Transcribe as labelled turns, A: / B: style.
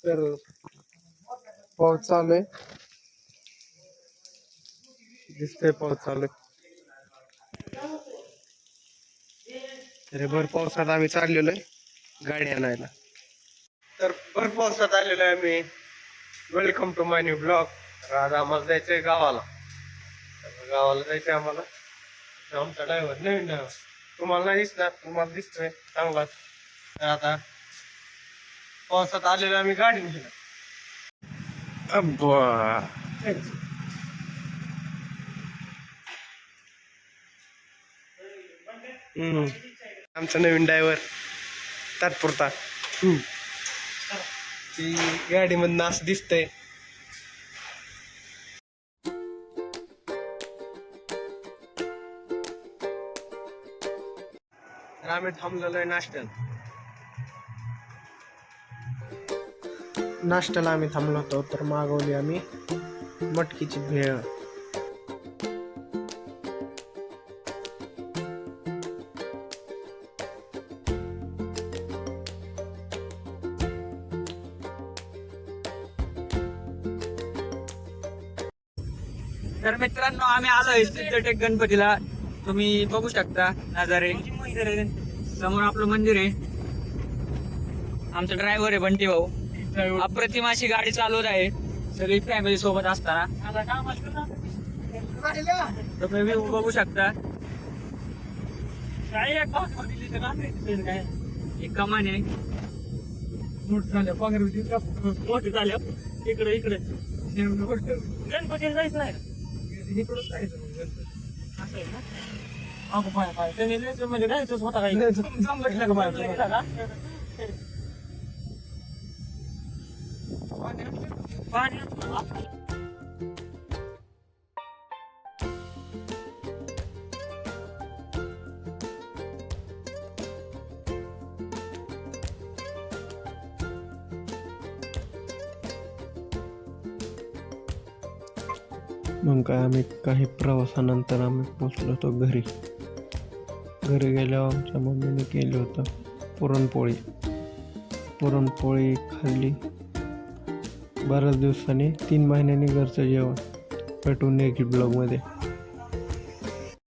A: तर पाऊस चालू आहे, दिसतंय पाऊस चालू आहे. तर भर पावसात आम्ही चाललेलो आहे गाडी आणायला. तर भर पावसात आलेलो आहे आम्ही. Welcome to my new blog. तर आज आम्हाला जायचंय गावाला. गावाला जायचंय आम्हाला. आमचा ड्रायव्हर नवीन ड्रायव्हर तुम्हाला नाही दिसणार, तुम्हाला दिसतोय चांगलाच. तर आता पावसात आलेलो आम्ही गाडी घेऊन. आमचा नवीन ड्रायव्हर तात्पुरता. ती गाडी मधनं असं दिसतंय. आम्ही थांबलेलो आहे नाश्त्याला आम्ही थांबलो होतो. तर मागवली आम्ही मटकीची भेळ.
B: तर मित्रांनो, आम्ही आलोय सिद्धटेक गणपतीला. तुम्ही बघू शकता नजारे. समोर आपलं मंदिर आहे. आमचा ड्रायव्हर आहे बंटी भाऊ. अप्रतिम अशी गाडी चालवत आहे सगळी फॅमिली सोबत असताना. तुम्ही बघू शकता. एक कमान आहे. मोठे झाले इकडे इकडे गणपती जायचं नाही. इकडंच जायचं असं आहे ना. अगो पाय पाय त्यांनी म्हणजे जायचंच होता काही जमलं का बाहेर पाणी.
A: मग काय आम्ही काही प्रवासानंतर आम्ही पोचलो होतो घरी. घरी गेल्यावर आमच्या मम्मीने केली होतं पुरणपोळी खाल्ली. बऱ्याच दिवसांनी 3 महिन्यांनी घरचं जेवण. भेटून नेक्स्ट ब्लॉगमध्ये.